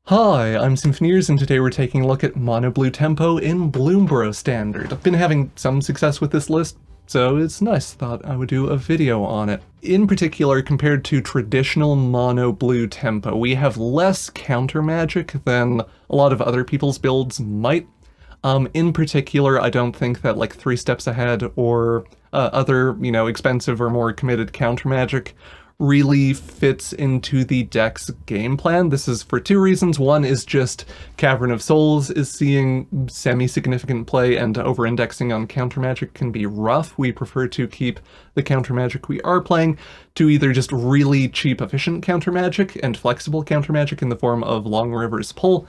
Hi, I'm Symphoneers, and today we're taking a look at Mono Blue Tempo in Bloomborough Standard. I've been having some success with this list, so it's nice. Thought I would do a video on it. In particular, compared to traditional Mono Blue Tempo, we have less counter magic than a lot of other people's builds might. In particular, I don't think that like 3 Steps Ahead or other, expensive or more committed counter magic really fits into the deck's game plan. This is for 2 reasons. One is just Cavern of Souls is seeing semi-significant play, and over-indexing on counter magic can be rough. We prefer to keep the counter magic we are playing to either just really cheap, efficient counter magic and flexible counter magic in the form of Long River's Pull,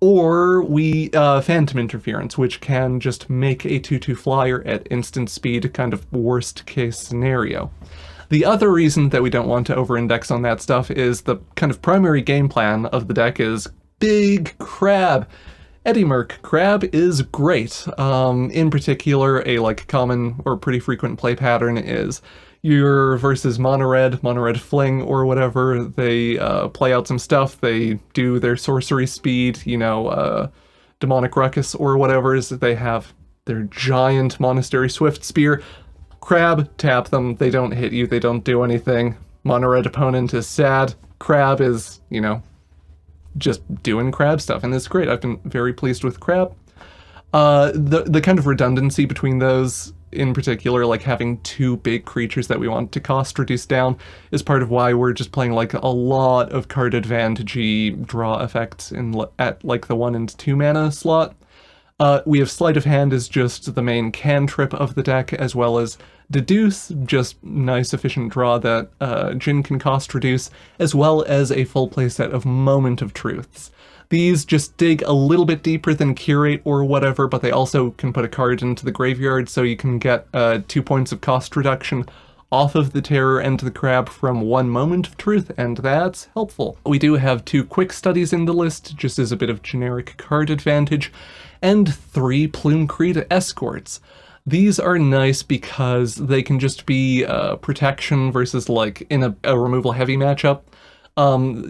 or we Phantom Interference, which can just make a 2/2 flyer at instant speed, kind of worst case scenario. The other reason that we don't want to over-index on that stuff is the kind of primary game plan of the deck is big crab. Eddymurk crab is great. In particular, a common or pretty frequent play pattern is you're versus mono red fling or whatever. They play out some stuff. They do their sorcery speed, demonic ruckus or whatever. They have their giant monastery swift spear. Crab, tap them, they don't hit you, they don't do anything. Mono red opponent is sad. Crab is, just doing crab stuff, and it's great. I've been very pleased with crab. The kind of redundancy between those, in particular, like having 2 big creatures that we want to cost reduce down, is part of why we're just playing like a lot of card advantage-y draw effects at like the 1 and 2 mana slot. We have Sleight of Hand as just the main cantrip of the deck, as well as Deduce, just nice efficient draw that Jin can cost reduce, as well as a full playset of Moment of Truths. These just dig a little bit deeper than Curate or whatever, but they also can put a card into the graveyard, so you can get 2 points of cost reduction off of the Terror and the Crab from 1 Moment of Truth, and that's helpful. We do have 2 Quick Studies in the list, just as a bit of generic card advantage, and 3 Plume Creed Escorts. These are nice because they can just be protection versus like in a removal heavy matchup.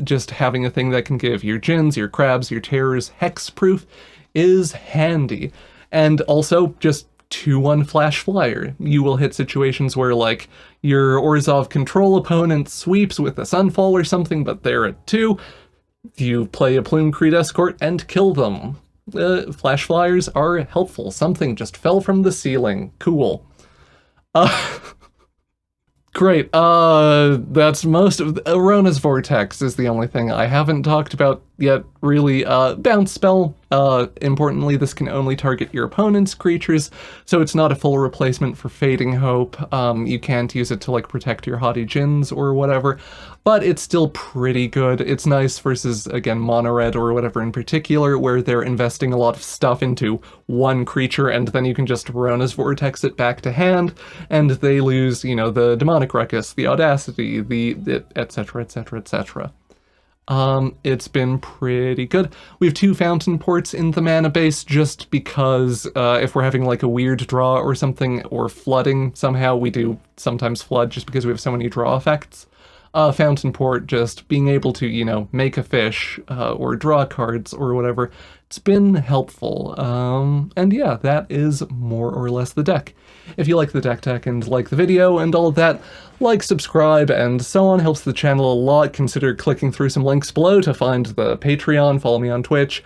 Just having a thing that can give your Jins, your Crabs, your Terrors hexproof is handy. And also just 2/1 Flash Flyer. You will hit situations where like your Orzhov control opponent sweeps with a Sunfall or something, but they're at 2. You play a Plume Creed Escort and kill them. Flash Flyers are helpful. Something just fell from the ceiling. Cool. Great. That's most of Arona's Vortex is the only thing I haven't talked about yet, really. Bounce spell. Importantly, this can only target your opponent's creatures, so it's not a full replacement for Fading Hope. You can't use it to like protect your Haughty Djinns or whatever, but it's still pretty good. It's nice versus, again, mono red or whatever in particular, where they're investing a lot of stuff into 1 creature, and then you can just Arona's Vortex it back to hand, and they lose, the Demonic Ruckus, the Audacity, the etc, etc, etc. It's been pretty good. We have 2 Fountain Ports in the mana base just because if we're having like a weird draw or something, or flooding somehow, we do sometimes flood just because we have so many draw effects. Fountain Port, just being able to, make a fish or draw cards or whatever, it's been helpful. And yeah, that is more or less the deck. If you like the deck tech and like the video and all of that, like, subscribe, and so on. Helps the channel a lot. Consider clicking through some links below to find the Patreon, follow me on Twitch,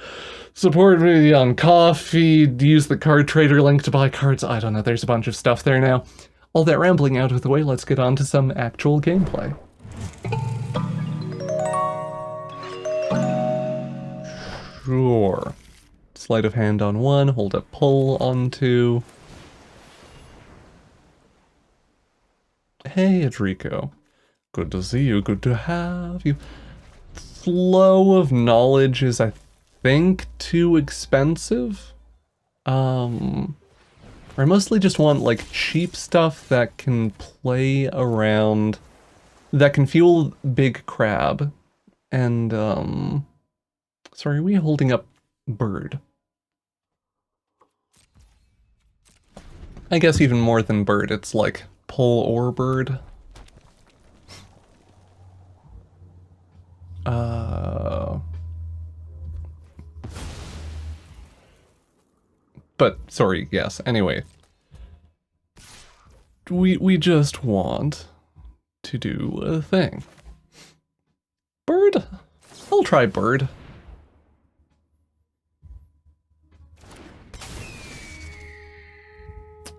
support me on Ko-fi, use the card trader link to buy cards. I don't know, there's a bunch of stuff there now. All that rambling out of the way, let's get on to some actual gameplay. Sure. Sleight of Hand on 1, hold up pull on 2. Hey, Adrico. Good to see you, good to have you. Flow of Knowledge is, I think, too expensive. I mostly just want, like, cheap stuff that can play around, that can fuel Big Crab. And, sorry, are we holding up Bird? I guess even more than Bird, it's like Pull or Bird. But, sorry, yes, anyway. We just want to do a thing. Bird? I'll try bird.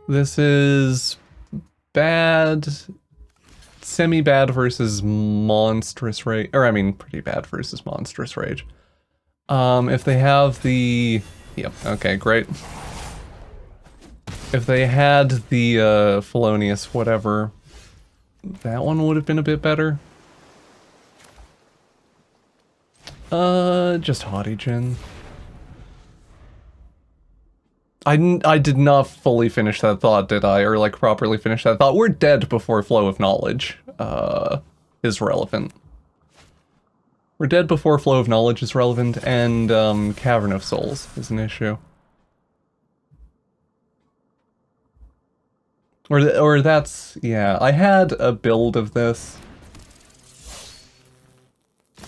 This is bad, semi-bad versus monstrous rage, or I mean pretty bad versus monstrous rage. If they have the, yep, okay, great. If they had the felonious whatever, that one would have been a bit better. Just haughty Jin. I did not fully finish that thought, did I? Or like properly finish that thought. We're dead before flow of knowledge is relevant. We're dead before flow of knowledge is relevant, and Cavern of Souls is an issue. Or that's, yeah, I had a build of this.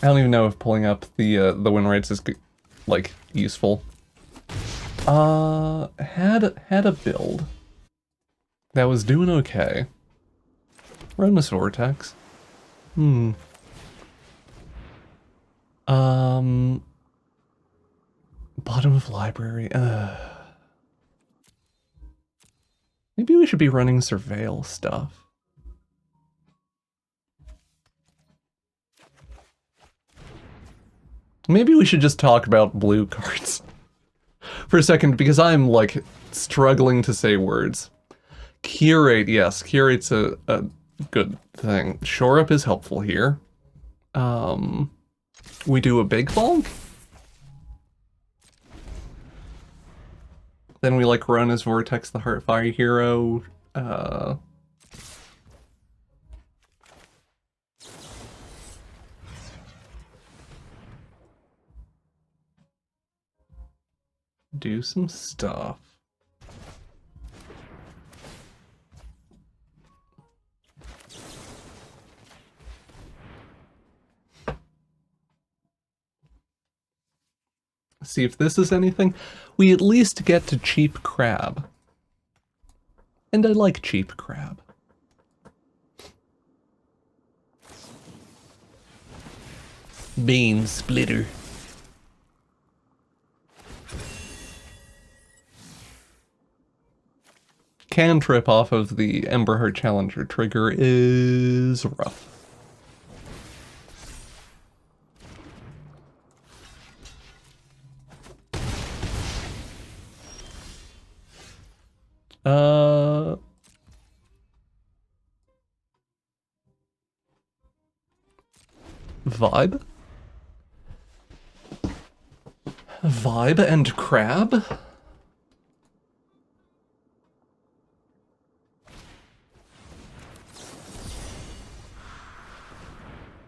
I don't even know if pulling up the win rates is like useful. Had a build that was doing okay. Runeless Vortex. Bottom of library. Maybe we should be running surveil stuff. Maybe we should just talk about blue cards for a second, because I'm like struggling to say words. Curate, yes, curate's a good thing. Shore up is helpful here. We do a big bonk. Then we like run as Vortex the Heartfire hero. Do some stuff. See if this is anything. We at least get to cheap crab. And I like cheap crab. Bean splitter. Cantrip off of the Emberheart Challenger trigger is rough. Vibe? Vibe and crab?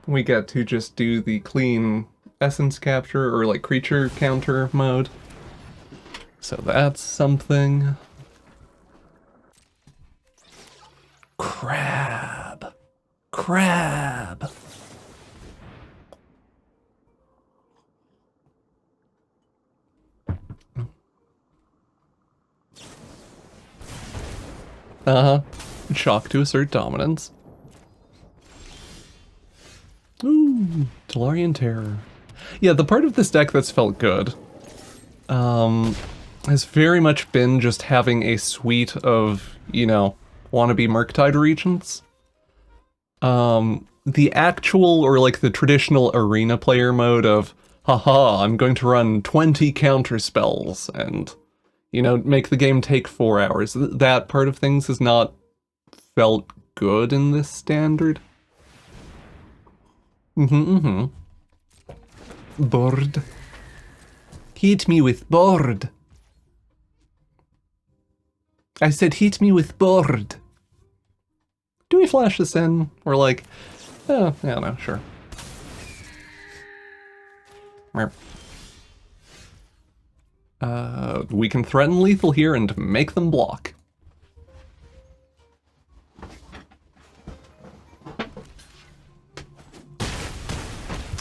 We get to just do the clean essence capture or like creature counter mode. So that's something. Crab. Crab. Shock to assert dominance. Ooh, Tolarian Terror. Yeah, the part of this deck that's felt good has very much been just having a suite of, you know, wannabe Murktide regents. The actual, or like the traditional arena player mode of, haha, I'm going to run 20 counter spells and, you know, make the game take 4 hours. That part of things has not felt good in this standard. Board. Hit me with board. I said hit me with board. Do we flash this in? Or like, I don't know, sure. We can threaten lethal here and make them block.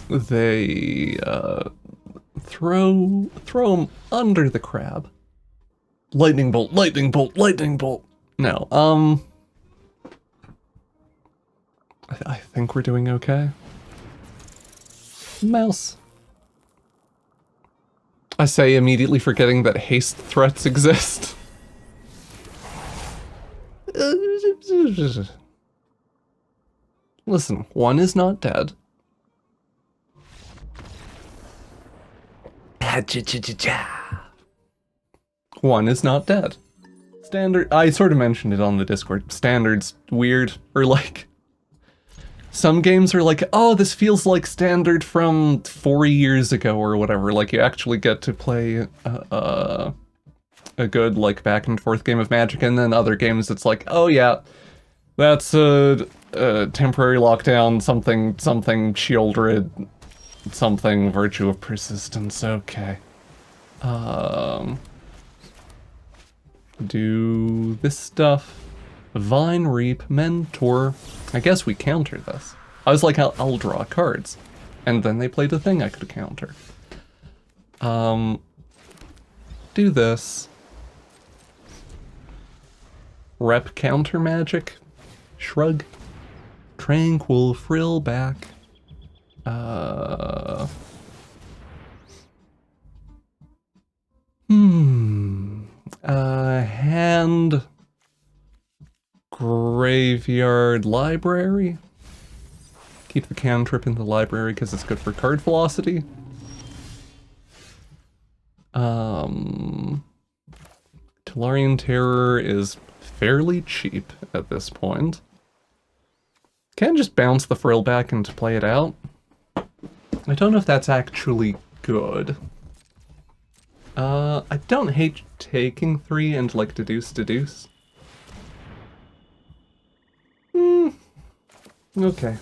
They throw them under the crab. Lightning bolt, lightning bolt, lightning bolt. No, I think we're doing okay. Mouse. I say immediately forgetting that haste threats exist. Listen, one is not dead. One is not dead. Standard, I sort of mentioned it on the Discord. Standard's weird, or like, some games are like, oh, this feels like Standard from 4 years ago or whatever. Like, you actually get to play a good, like, back and forth game of Magic, and then other games it's like, oh yeah, that's a temporary lockdown, something Shieldred, something Virtue of Persistence, okay. Do this stuff. Vine Reap, Mentor. I guess we counter this. I was like, I'll draw cards. And then they played a thing I could counter. Do this. Rep counter magic. Shrug. Tranquil Frill back. Hand. Graveyard Library. Keep the cantrip in the library because it's good for card velocity. Tolarian Terror is fairly cheap at this point. Can just bounce the frill back and play it out. I don't know if that's actually good. I don't hate taking 3 and like deduce. Okay.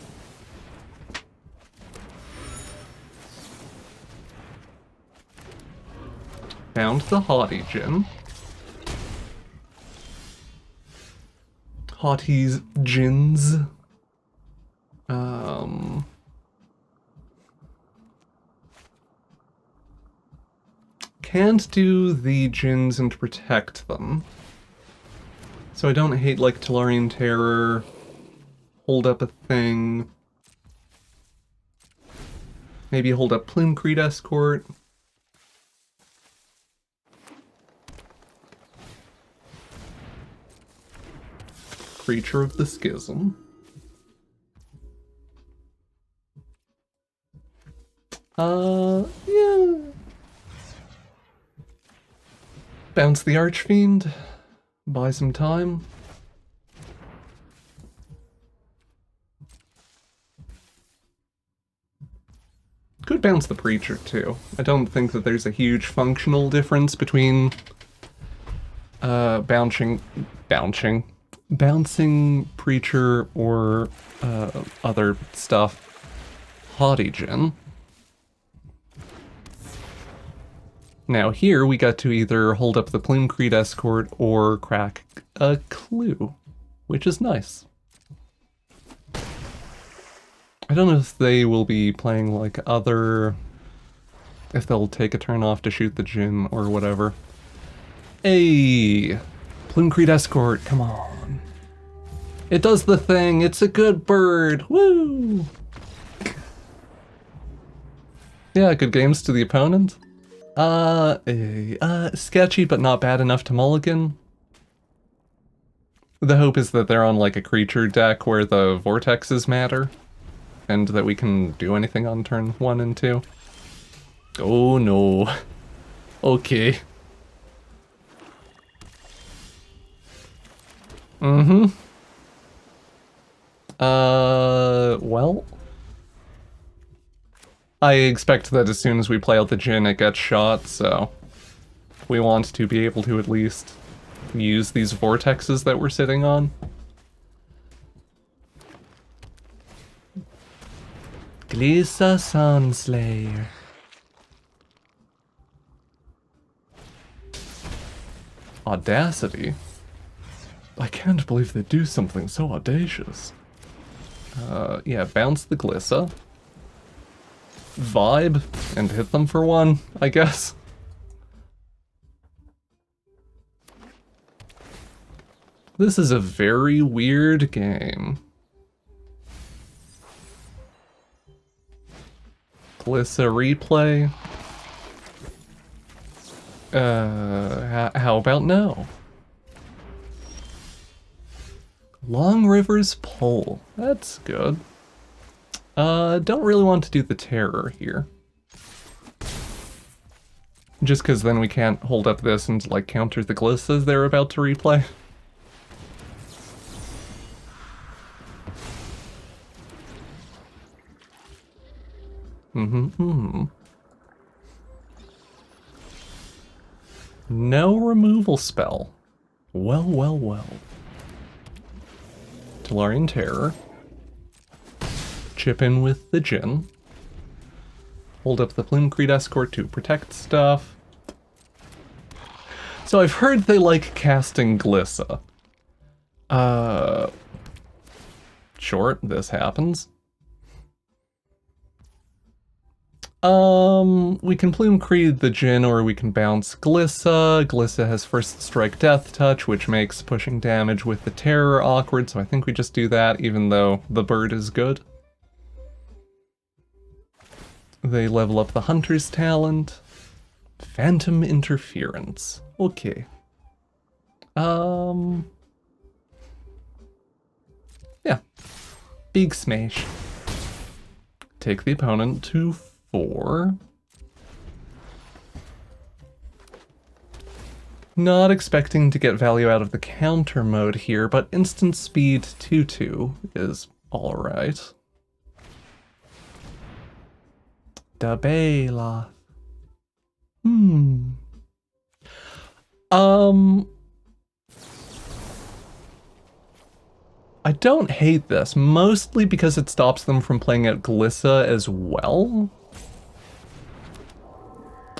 Found the Haughty Gin. Haughty's Gins. Can't do the Gins and protect them. So I don't hate like Tolarian Terror. Hold up a thing. Maybe hold up Plumecrete Escort. Creature of the Schism. Yeah. Bounce the Archfiend. Buy some time. Could bounce the Preacher, too. I don't think that there's a huge functional difference between bouncing Preacher or other stuff. Haughty Gin. Now here we got to either hold up the Plumecrete Escort or crack a clue, which is nice. I don't know if they will be playing like other... if they'll take a turn off to shoot the Djinn or whatever. Hey! Plumecrete Escort, come on. It does the thing, it's a good bird, woo! Yeah, good games to the opponent. Sketchy but not bad enough to mulligan. The hope is that they're on like a creature deck where the vortexes matter. And that we can do anything on turn 1 and 2. Oh no. Okay. Well. I expect that as soon as we play out the Djinn, it gets shot, so we want to be able to at least use these vortexes that we're sitting on. Glissa Sunslayer. Audacity? I can't believe they do something so audacious. Yeah, bounce the Glissa. Vibe, and hit them for 1, I guess. This is a very weird game. Glissa replay? How about no? Long River's Pull. That's good. Don't really want to do the Terror here. Just because then we can't hold up this and, like, counter the Glissas they're about to replay. No removal spell. Well, well, well. Tolarian Terror. Chip in with the Djinn. Hold up the Plumecreed Escort to protect stuff. So I've heard they like casting Glissa. Sure, this happens. We can Plumecreed the Djinn or we can bounce Glissa. Glissa has First Strike Death Touch, which makes pushing damage with the Terror awkward, so I think we just do that, even though the bird is good. They level up the Hunter's Talent. Phantom Interference. Okay. Yeah. Big Smash. Take the opponent to 4. Not expecting to get value out of the counter mode here, but instant speed 2/2 is alright. Dabela. I don't hate this, mostly because it stops them from playing out Glissa as well.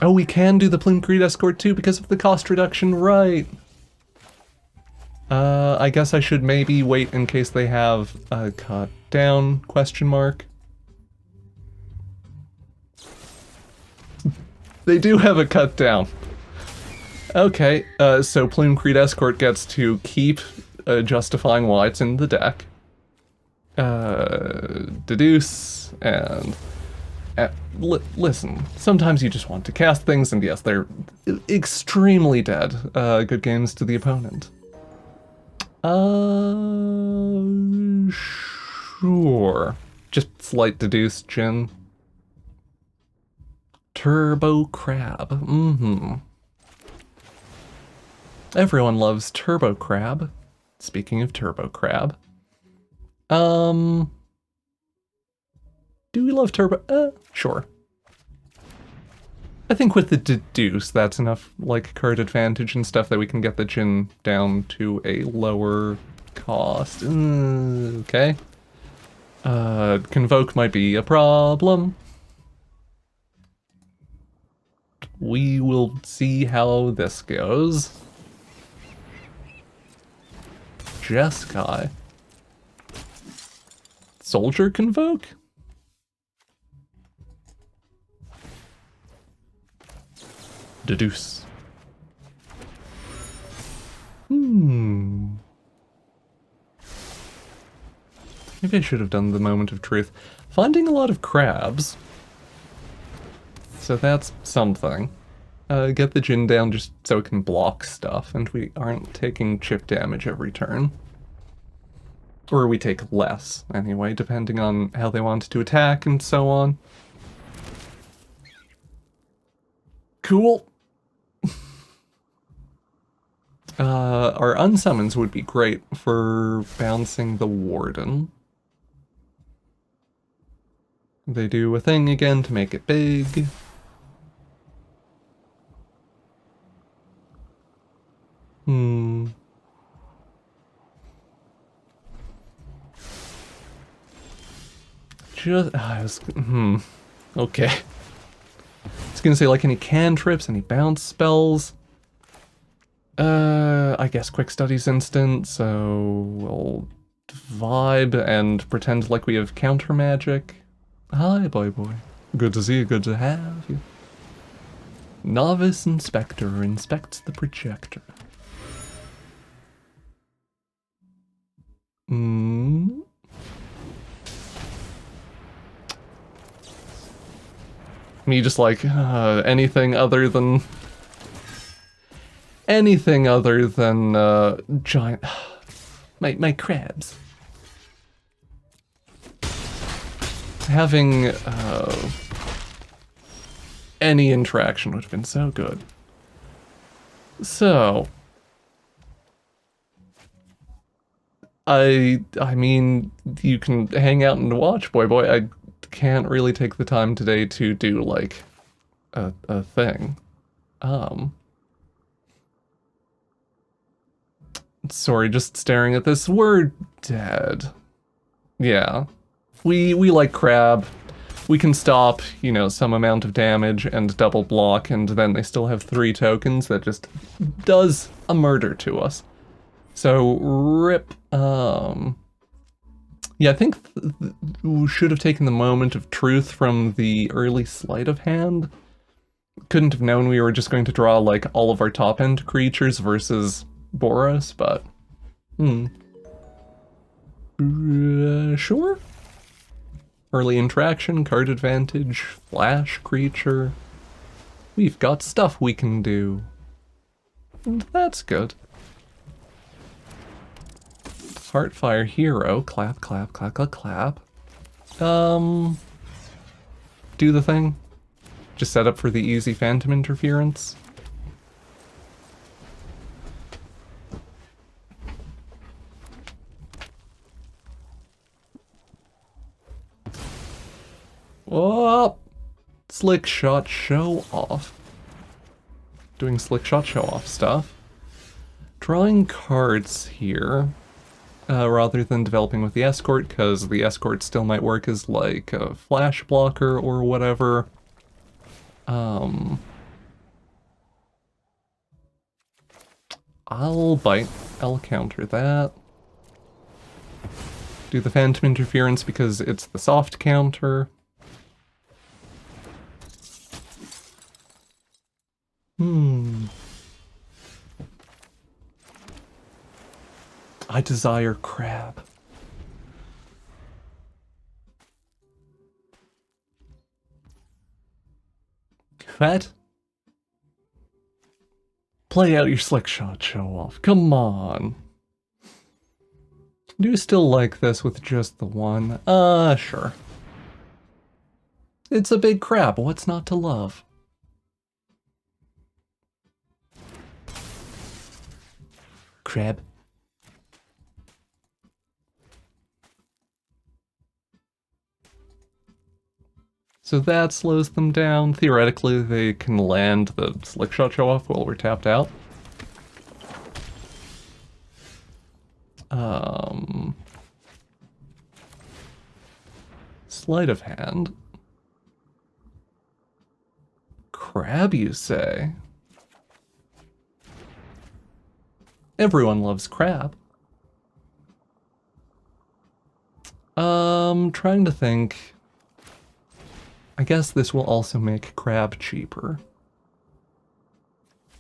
Oh, we can do the Plumecreed Escort too because of the cost reduction, right? I guess I should maybe wait in case they have a cut down question mark. They do have a cut down. Okay, so Plumecreed Escort gets to keep justifying why it's in the deck. Deduce, and... listen, sometimes you just want to cast things, and yes, they're extremely dead. Good games to the opponent. Sure. Just slight Deduce, Djinn. Turbo Crab. Everyone loves Turbo Crab. Speaking of Turbo Crab. Do we love Turbo? Sure. I think with the Deduce, that's enough, like, card advantage and stuff that we can get the Djinn down to a lower cost. Okay. Convoke might be a problem. We will see how this goes. Jeskai. Soldier Convoke? Deduce. Maybe I should have done the Moment of Truth. Finding a lot of crabs. So that's something. Get the Djinn down just so it can block stuff, and we aren't taking chip damage every turn. Or we take less, anyway, depending on how they want to attack and so on. Cool. Our unsummons would be great for bouncing the Warden. They do a thing again to make it big. Okay. I was gonna say, like, any cantrips, any bounce spells. I guess Quick Study's instant, so we'll vibe and pretend like we have counter magic. Hi, boy. Good to see you, good to have you. Novice Inspector inspects the projector. Me just like, anything other than giant, my crabs. Having, any interaction would have been so good. So, I mean, you can hang out and watch, boy. I can't really take the time today to do, like, a thing. Sorry, just staring at this. We're dead. Yeah. We like crab. We can stop, you know, some amount of damage and double block, and then they still have 3 tokens that just does a murder to us. So, rip. Yeah, I think we should have taken the moment of truth from the early sleight of hand. Couldn't have known we were just going to draw, like, all of our top-end creatures versus Boros, but... sure? Early interaction, card advantage, flash creature. We've got stuff we can do. And that's good. Heartfire hero, clap, clap, clap, clap, clap. Do the thing. Just set up for the easy phantom interference. Oh, slick shot show off. Doing slick shot show off stuff. Drawing cards here, rather than developing with the escort, because the escort still might work as like a flash blocker or whatever. I'll bite. I'll counter that. Do the phantom interference because it's the soft counter. I desire crab. What? Play out your slick shot show off. Come on. Do you still like this with just the one? Sure. It's a big crab. What's not to love? Crab. So that slows them down. Theoretically, they can land the slick shot show off while we're tapped out. Sleight of hand. Crab, you say? Everyone loves crab. Trying to think. I guess this will also make crab cheaper.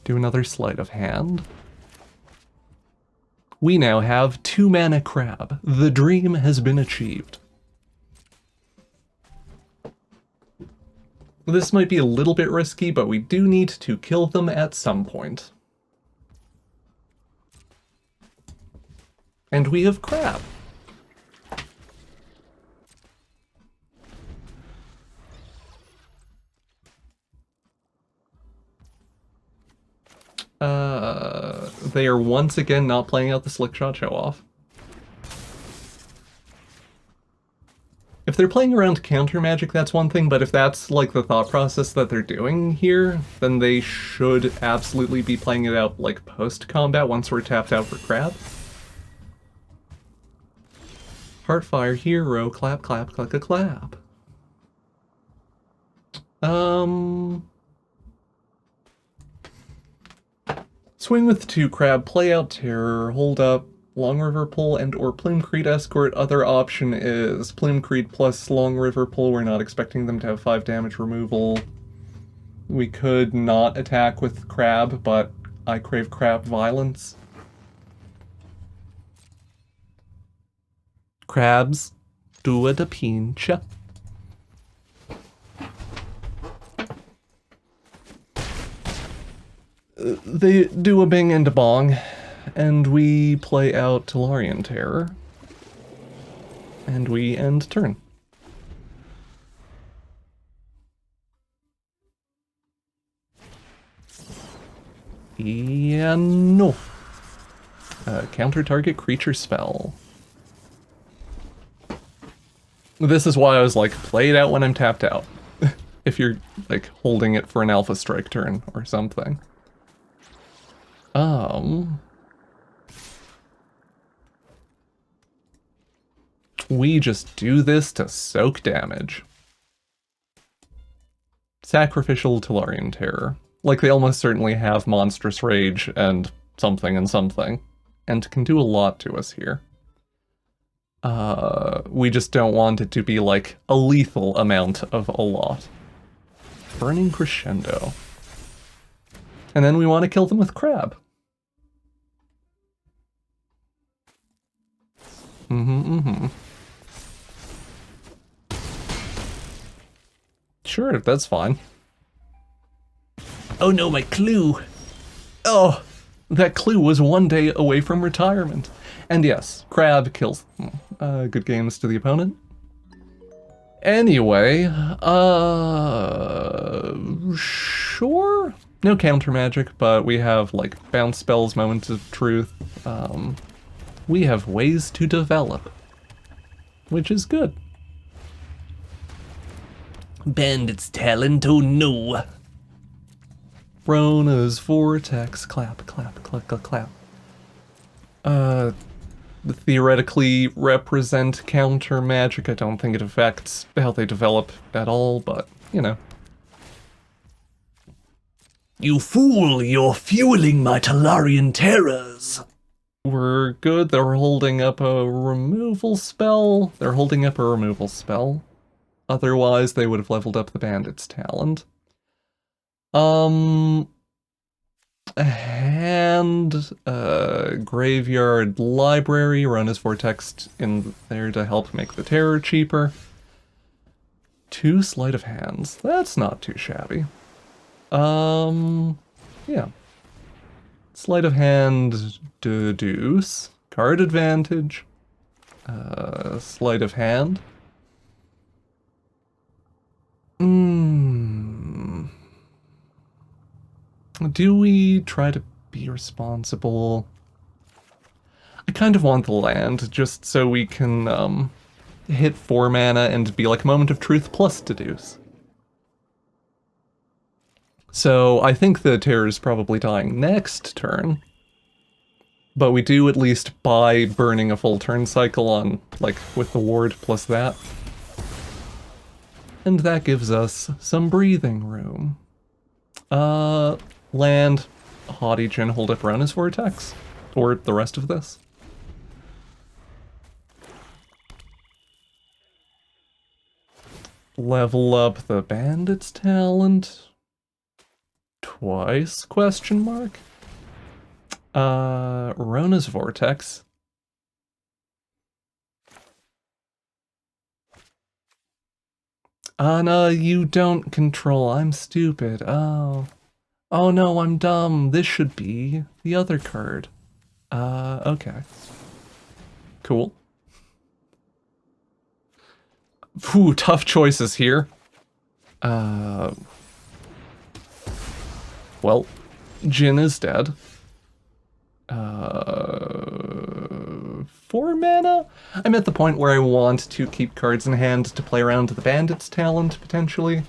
Do another sleight of hand. We now have 2 mana crab. The dream has been achieved. This might be a little bit risky, but we do need to kill them at some point. And we have crab. They are once again not playing out the slick shot show off. If they're playing around counter magic, that's one thing, but if that's like the thought process that they're doing here, then they should absolutely be playing it out like post-combat once we're tapped out for crab. Heartfire hero, clap, clap, clap, clap. Swing with 2 crab, play out terror, hold up, Long River Pull and or Plume Creed Escort. Other option is Plume Creed plus Long River Pull. We're not expecting them to have 5 damage removal. We could not attack with crab, but I crave crab violence. Crabs, do a da pincha. they do a bing and a bong, and we play out Tolarian Terror, and we end turn. Yeah, no. Counter target creature spell. This is why I was like, play it out when I'm tapped out. If you're like holding it for an Alpha Strike turn or something. We just do this to soak damage. Sacrificial Tolarian Terror. Like, they almost certainly have Monstrous Rage and something, and can do a lot to us here. We just don't want it to be, like, a lethal amount of a lot. Burning Crescendo. And then we want to kill them with Crab. Sure, that's fine. Oh no, my clue! Oh, that clue was 1 day away from retirement. And yes, Crab kills them. Good games to the opponent. Anyway, sure? No counter magic, but we have, like, bounce spells, moments of truth. We have ways to develop, which is good. Bandit's talent, oh no. Rona's Vortex, clap, clap, clap, clap, clap. Theoretically represent counter magic. I don't think it affects how they develop at all, but, you know. You fool, you're fueling my Tolarian terrors. We're good, they're holding up a removal spell. Otherwise, they would have leveled up the Bandit's talent. Graveyard Library, run his Vortex in there to help make the terror cheaper. 2 Sleight of Hands, that's not too shabby. Yeah. Sleight of Hand, deduce, card advantage, Sleight of Hand. Do we try to be responsible? I kind of want the land, just so we can, hit 4 mana and be like Moment of Truth plus deduce. So I think the terror is probably dying next turn, but we do at least buy burning a full turn cycle on, like, with the ward plus that. And that gives us some breathing room. Land, Haughty Jin, hold up Rona's Vortex, or the rest of this. Level up the Bandit's talent. Twice, question mark? Rona's Vortex. No, you don't control, I'm stupid, oh. Oh no, I'm dumb, this should be the other card. Okay. Cool. Phew, tough choices here. Well, Jin is dead. 4 mana? I'm at the point where I want to keep cards in hand to play around to the Bandit's talent, potentially.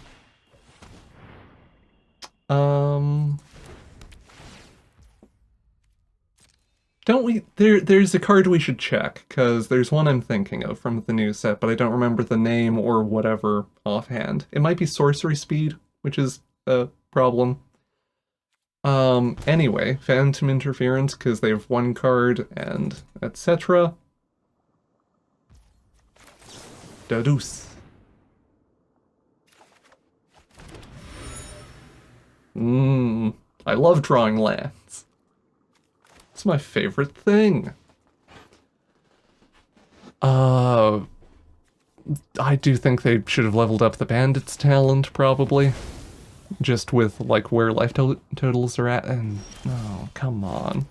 Don't we? There's a card we should check, because there's one I'm thinking of from the new set, but I don't remember the name or whatever offhand. It might be Sorcery Speed, which is a problem. Anyway, Phantom Interference, because they have 1 card, and etc. Deduce. I love drawing lands. It's my favorite thing. I do think they should have leveled up the Bandit's talent, probably. just with like where life totals are at, and oh, come on.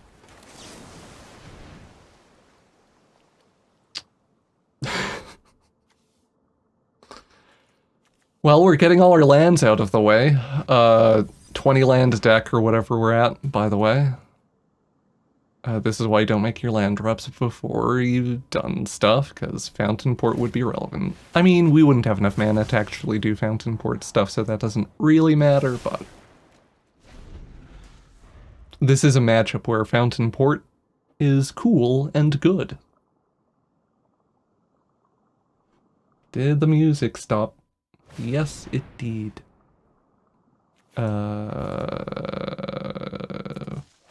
Well, we're getting all our lands out of the way. 20 land deck or whatever we're at, by the way. This is why you don't make your land drops before you've done stuff, because Fountain Port would be relevant. I mean, we wouldn't have enough mana to actually do Fountain Port stuff, so that doesn't really matter, but... This is a matchup where Fountain Port is cool and good. Did the music stop? Yes, it did.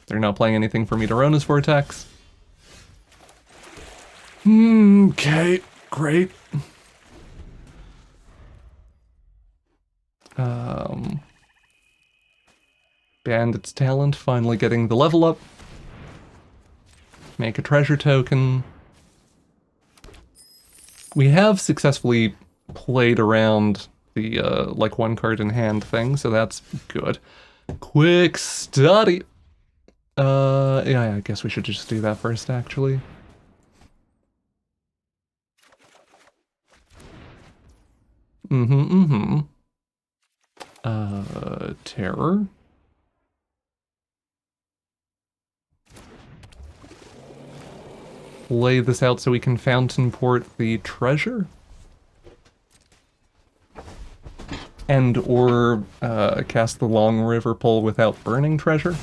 They're not playing anything for me to Rona's Vortex. Okay, great. Bandit's Talent, finally getting the level up. Make a treasure token. We have successfully played around the, like, one card in hand thing, so that's good. Quick study! Yeah, I guess we should just do that first, actually. Terror. Lay this out so we can Fountain Port the treasure. And or cast the Long River Pull without burning treasure.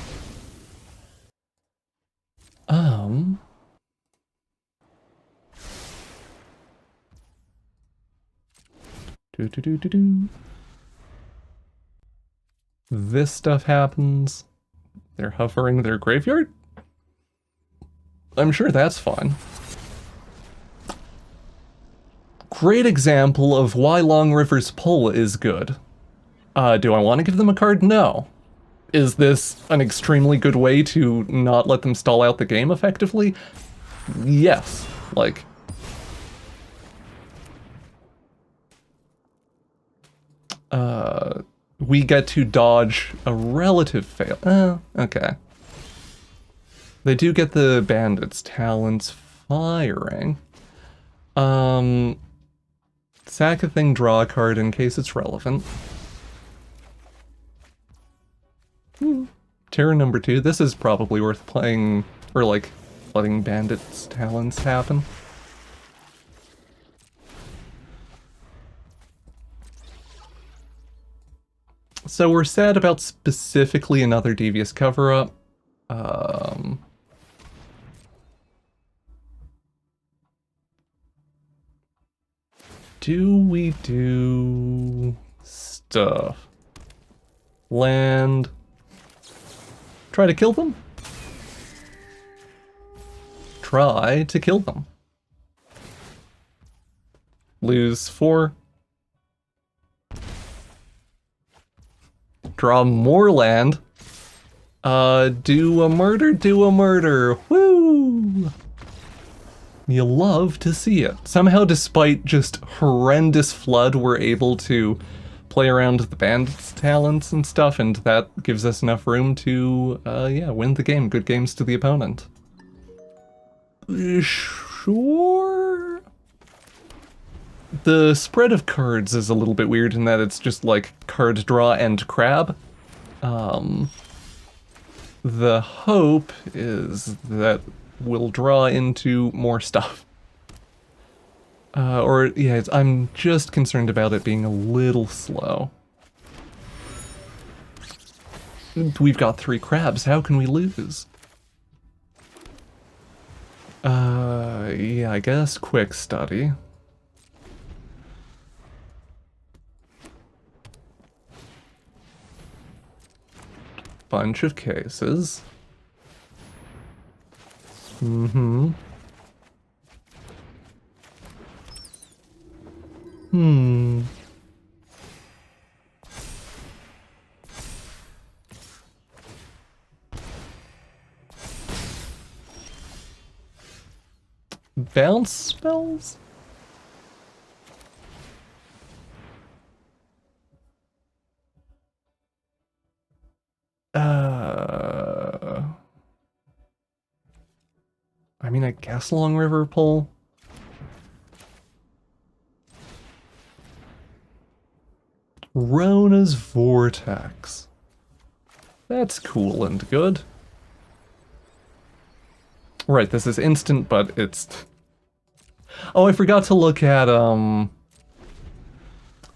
This stuff happens. They're hovering their graveyard? I'm sure that's fine. Great example of why Long River's Pull is good. Do I want to give them a card? No. Is this an extremely good way to not let them stall out the game effectively? Yes. Like... we get to dodge a relative fail. Okay. They do get the Bandit's Talents firing. Sack a thing, draw a card in case it's relevant. Terror number 2. This is probably worth playing, or like, letting Bandit's Talents happen. So we're sad about specifically another Devious Cover-Up. Do we do stuff? Land. Try to kill them? Try to kill them. Lose 4. Draw more land. Do a murder. Woo! You love to see it. Somehow, despite just horrendous flood, we're able to play around the Bandit's Talents and stuff, and that gives us enough room to, yeah, win the game. Good games to the opponent. Sure? The spread of cards is a little bit weird in that it's just like card draw and crab. The hope is that we'll draw into more stuff. Or, yeah, I'm just concerned about it being a little slow. We've got 3 crabs, how can we lose? Yeah, I guess quick study. Bunch of cases. Bounce spells? I mean, I guess Long River Pull. Rona's Vortex. That's cool and good. Right, this is instant, but it's... Oh, I forgot to look at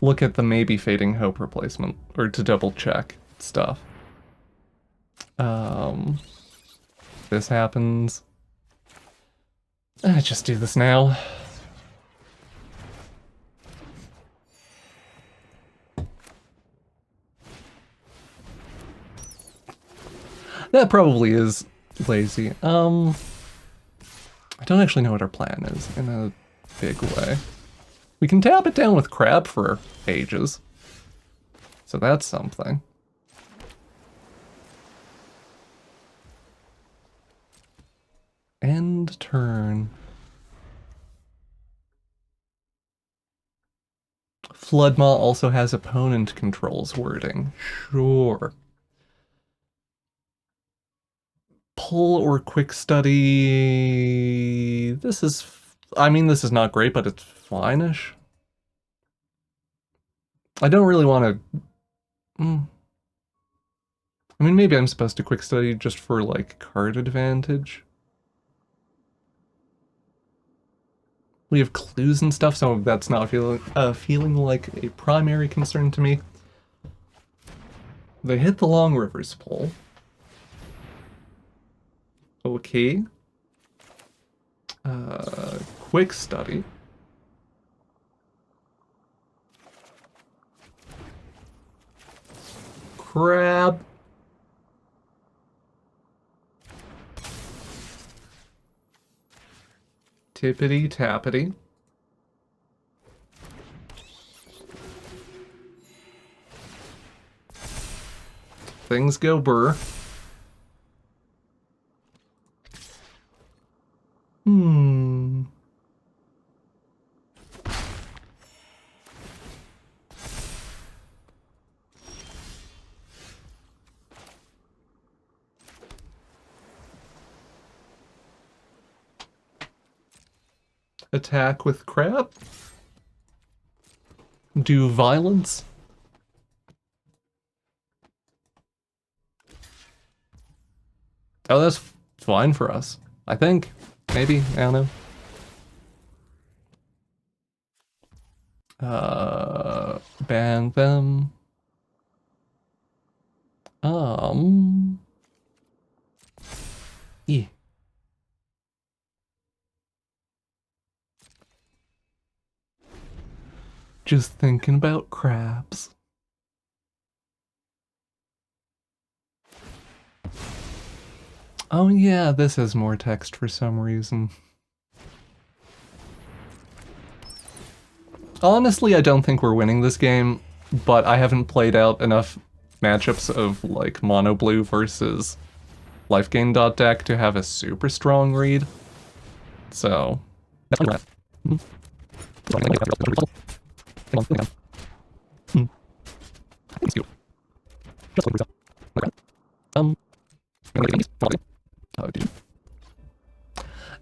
the maybe Fading Hope replacement, or to double check stuff. This happens. Just do this now. That probably is lazy. I don't actually know what our plan is in a big way. We can tap it down with crab for ages. So that's something. End turn. Floodmaw also has opponent controls wording. Sure. Pull or quick study. This is, I mean, this is not great, but it's fine-ish. I don't really want to... I mean, maybe I'm supposed to quick study just for, like, card advantage. We have clues and stuff, so that's not feeling like a primary concern to me. They hit the Long Rivers Pull. Okay. Quick study. Crab. Tippity tappity. Things go burr. Attack with crab. Do violence. Oh, that's fine for us. I think. Maybe. I don't know. Ban them. Yeah. Just thinking about crabs. Oh yeah, this has more text for some reason. Honestly, I don't think we're winning this game, but I haven't played out enough matchups of, like, mono blue versus life gain dot deck to have a super strong read. So...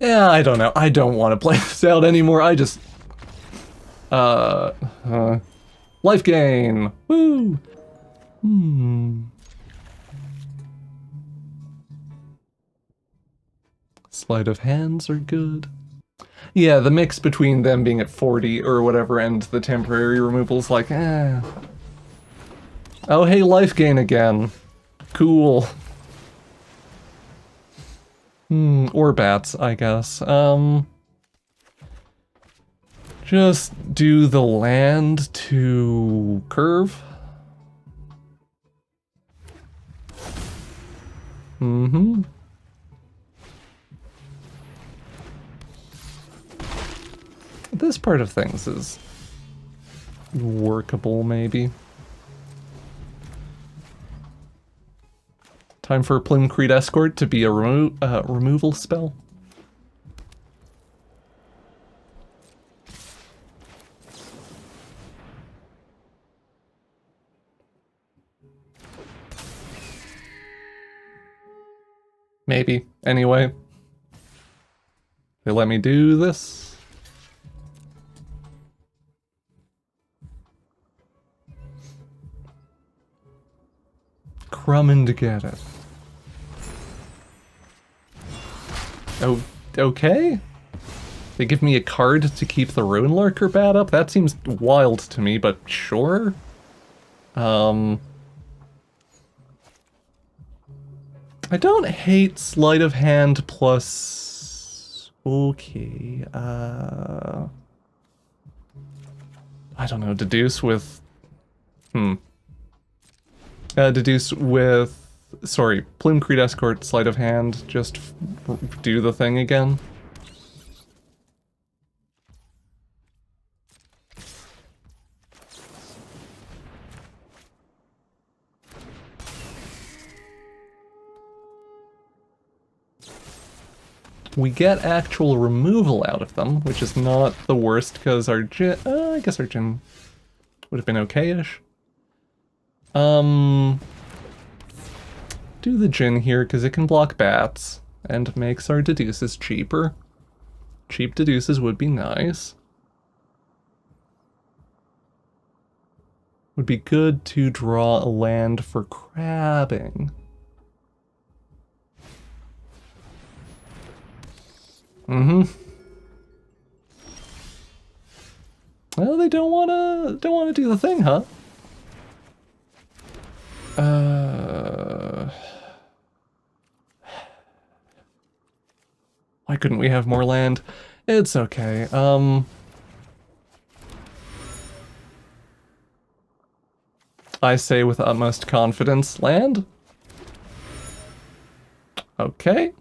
Yeah, I don't know. I don't want to play this out anymore. I just... life gain! Woo! Sleight of hands are good. Yeah, the mix between them being at 40 or whatever and the temporary removal's like, eh. Oh, hey, life gain again. Cool. Or bats, I guess. Just do the land to curve. This part of things is workable, maybe. Time for Plumcreed Escort to be a removal spell. Maybe, anyway. They let me do this? Crumb and get it. Oh, okay. They give me a card to keep the Ruin Lurker bat up? That seems wild to me, but sure. I don't hate Sleight of Hand plus... Okay, I don't know, deduce with... deduce with... Sorry, Plumecrete Escort, Sleight of Hand, just do the thing again. We get actual removal out of them, which is not the worst, because our Djinn... I guess our Djinn would have been okay-ish. Do the Djinn here, because it can block bats, and makes our deduces cheaper. Cheap deduces would be nice. Would be good to draw a land for crabbing. Well, they don't wanna do the thing, huh? Why couldn't we have more land? It's okay. I say with utmost confidence, land. Okay.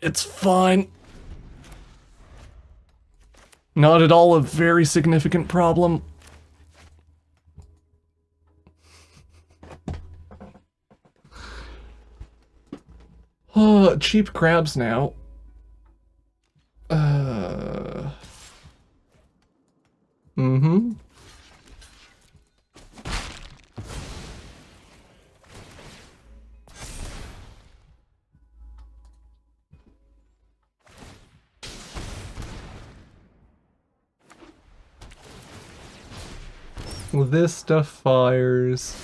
It's fine. Not at all a very significant problem. Oh, cheap crabs now. This stuff fires.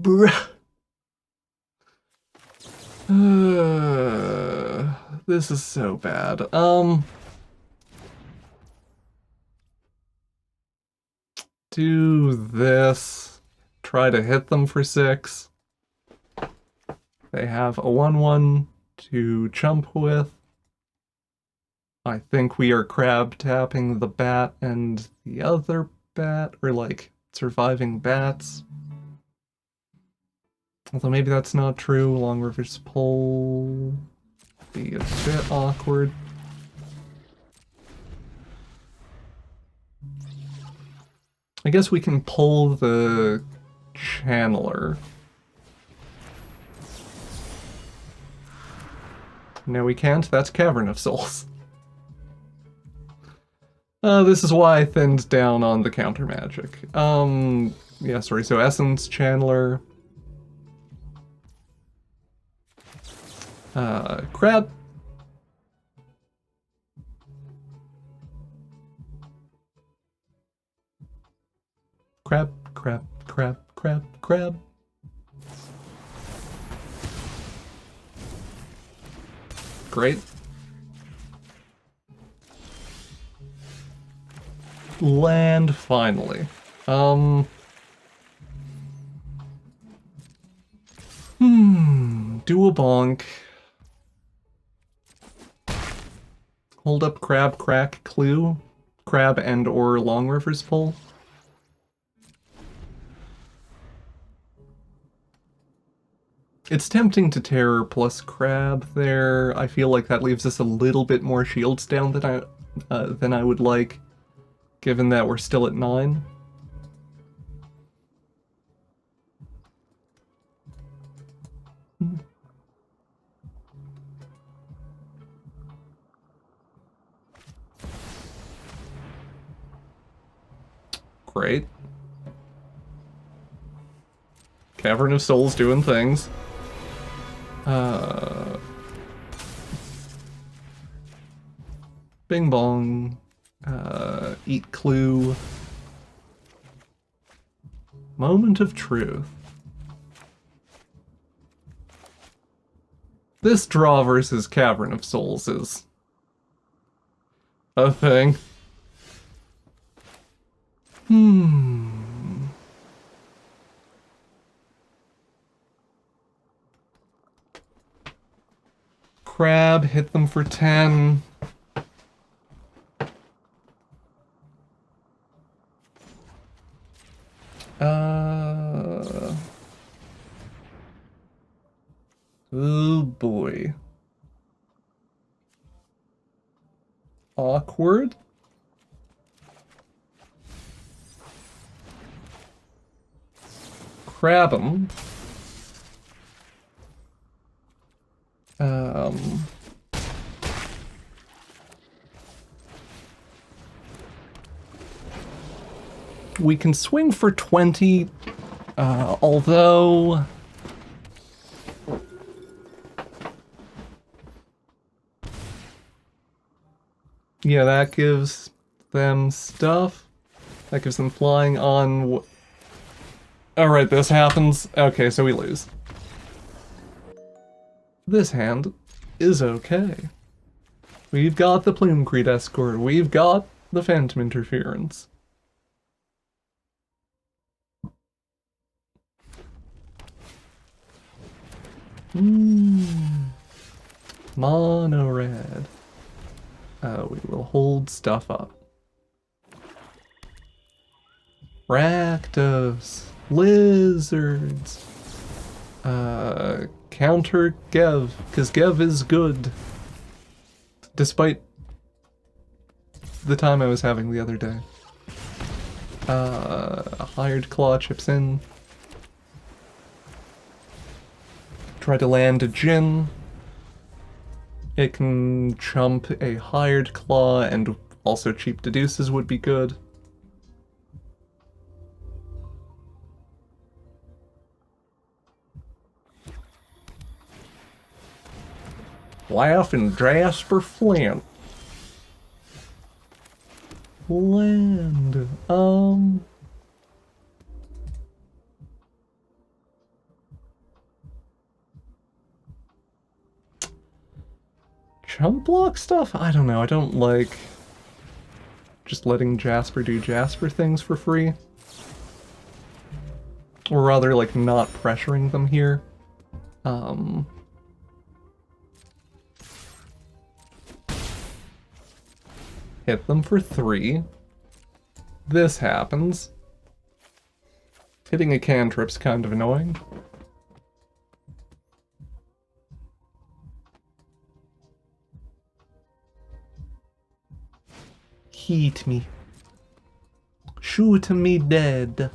Bruh. This is so bad. Do this. Try to hit them for 6. They have a 1/1 to jump with. I think we are crab tapping the bat and the other bat, or like surviving bats. Although maybe that's not true. Long reverse pull be a bit awkward. I guess we can pull the channeler. No, we can't. That's Cavern of Souls. This is why I thinned down on the counter magic. Yeah, sorry, so Essence, Channeler. Crab. Crab, crab, crab, crab, crab. Great. Land, finally. Do a bonk. Hold up crab, crack, clue. Crab and or long reverse pull. It's tempting to terror plus crab there. I feel like that leaves us a little bit more shields down than I would like, given that we're still at 9. Great. Cavern of Souls doing things. Bing bong. Eat clue. Moment of truth. This draw versus Cavern of Souls is a thing. Crab, hit them for 10. Oh boy. Awkward. Crab 'em. We can swing for 20, although... Yeah, that gives them stuff. That gives them flying on... Alright, this happens. Okay, so we lose. This hand is okay. We've got the Plumecrete Escort. We've got the Phantom Interference. Mono red. We will hold stuff up. Rakdos. Lizards. Counter Gev, because Gev is good. Despite the time I was having the other day. A hired claw chips in. Try to land a Jin. It can chump a hired claw, and also cheap deduces would be good. Laughing Jasper Flint. Land. Chump block stuff? I don't know. I don't like just letting Jasper do Jasper things for free. Or rather, like, not pressuring them here. Hit them for 3. This happens. Hitting a cantrip's kind of annoying. Heat me. Shoot me dead.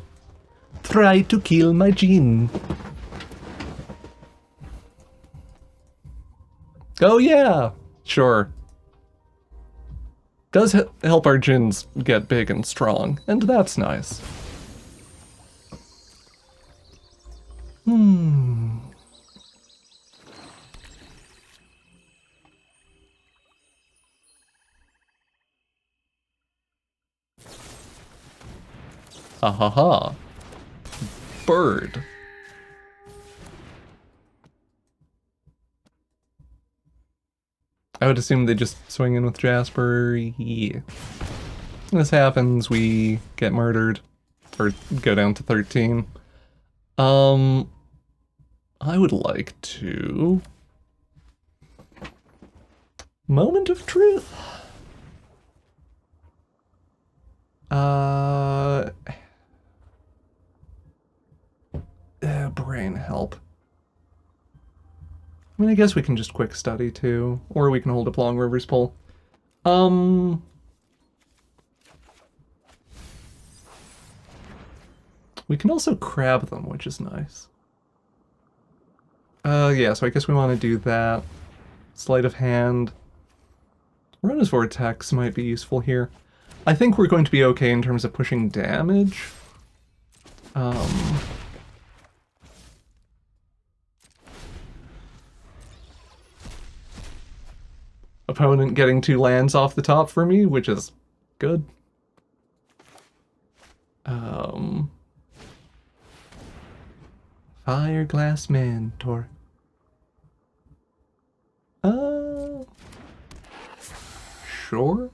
Try to kill my Jin. Oh yeah, sure. Does help our Jins get big and strong, and that's nice. Ha ha ha. Bird. I would assume they just swing in with Jasper. Yeah. This happens, we get murdered. Or go down to 13. I would like to... Moment of truth. Brain help. I mean, I guess we can just quick study too, or we can hold up Long River's Pull. We can also crab them, which is nice. Yeah, so I guess we want to do that. Sleight of Hand. Rona's Vortex might be useful here. I think we're going to be okay in terms of pushing damage. Opponent getting 2 lands off the top for me, which is good. Fireglass Mentor. Sure.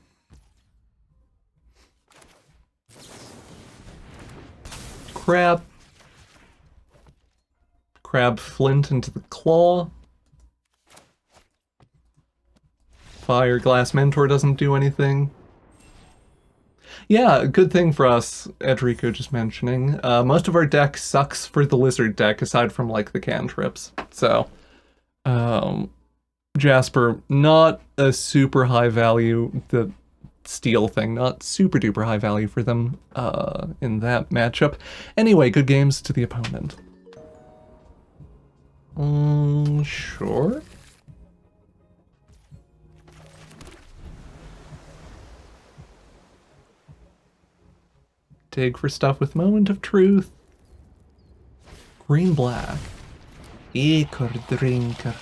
Crab. Crab Flint into the claw. Fireglass Mentor doesn't do anything. Yeah, good thing for us, Edrico just mentioning. Most of our deck sucks for the lizard deck, aside from, like, the cantrips. So, Jasper, not a super high value, the steel thing, not super duper high value for them in that matchup. Anyway, good games to the opponent. Sure. Dig for stuff with Moment of Truth. Green-black. Ichor Drinker.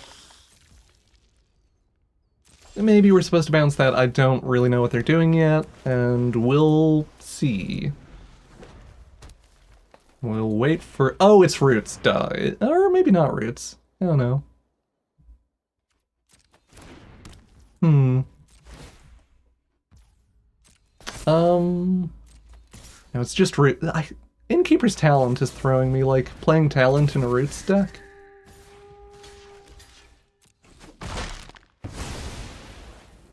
Maybe we're supposed to bounce that. I don't really know what they're doing yet, and we'll see. We'll wait for... Oh, it's Roots, duh. Or maybe not Roots. I don't know. No, it's just Root. Innkeeper's Talent is throwing me, like, playing Talent in a Roots deck.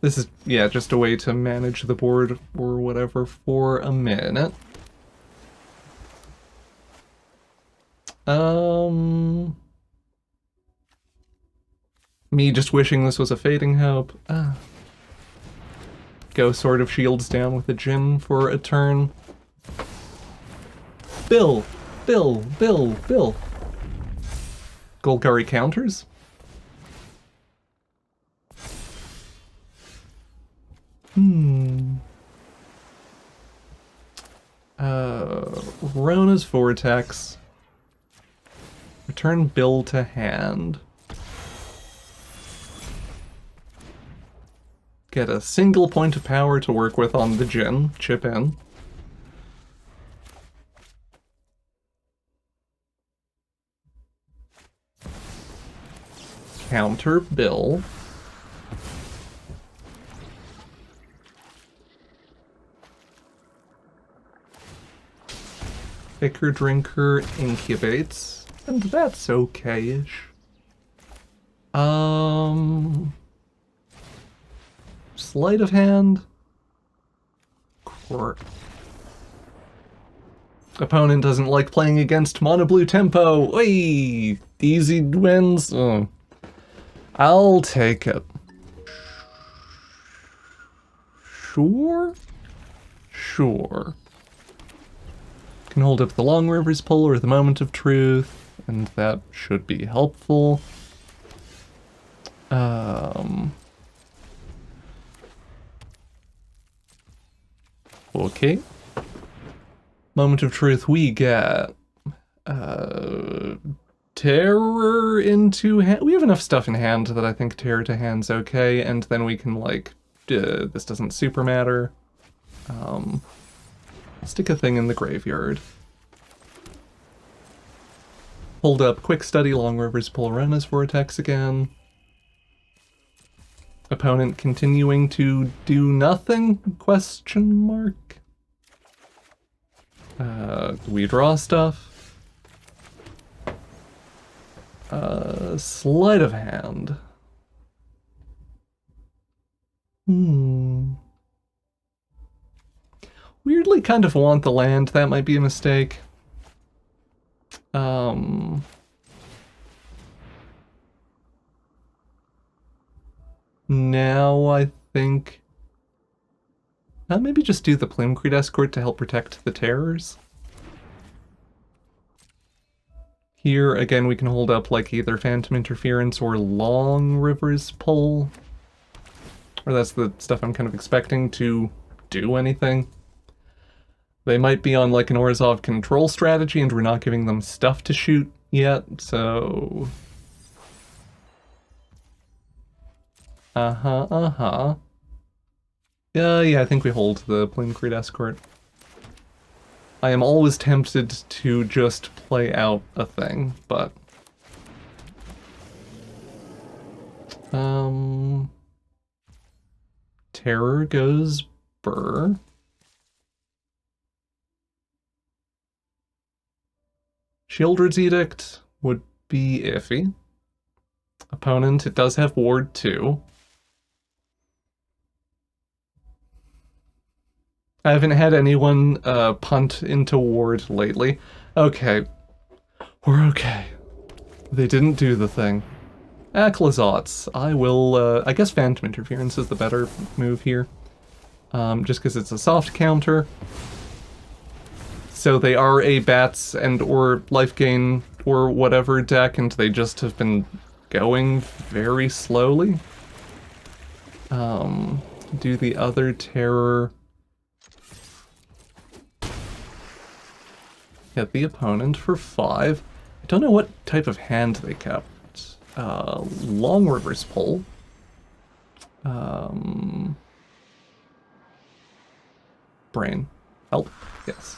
This is, yeah, just a way to manage the board or whatever for a minute. Me just wishing this was a Fading Hope. Go Sword of Shields down with a Djinn for a turn. Bill! Golgari counters? Rona's Vortex. Return Bill to hand. Get a single point of power to work with on the Djinn. Chip in. Counter Bill. Ichor Drinker incubates, and that's okay-ish. Sleight of hand. Opponent doesn't like playing against mono blue tempo. Oi! Easy wins. Oh. I'll take it. Sure? Sure. Can hold up the Long River's Pull or the Moment of Truth, and that should be helpful. Okay. Moment of Truth, we get Terror into hand. We have enough stuff in hand that I think Terror to hand's okay, and then we can, like, this doesn't super matter. Stick a thing in the graveyard. Hold up, Quick Study, Long River's Pull, Rona's Vortex again. Opponent continuing to do nothing? Question mark. We draw stuff. Sleight of hand. Weirdly kind of want the land. That might be a mistake. Now I think... maybe just do the Plumecrete Escort to help protect the Terrors. Here, again, we can hold up, like, either Phantom Interference or Long River's Pull. Or that's the stuff I'm kind of expecting to do anything. They might be on, like, an Orzhov control strategy, and we're not giving them stuff to shoot yet, so... Uh-huh. Yeah, I think we hold the Plume-Creed Escort. I am always tempted to just play out a thing, but... Terror goes Burr. Shieldred's Edict would be iffy. Opponent, it does have Ward 2. I haven't had anyone punt into Ward lately. Okay. We're okay. They didn't do the thing. Aclazotz. I will, I guess Phantom Interference is the better move here. Just because it's a soft counter. So they are a bats and or life gain or whatever deck, and they just have been going very slowly. Do the other terror. Hit the opponent for 5. I don't know what type of hand they kept. Long reverse pull. Brain. Help. Yes.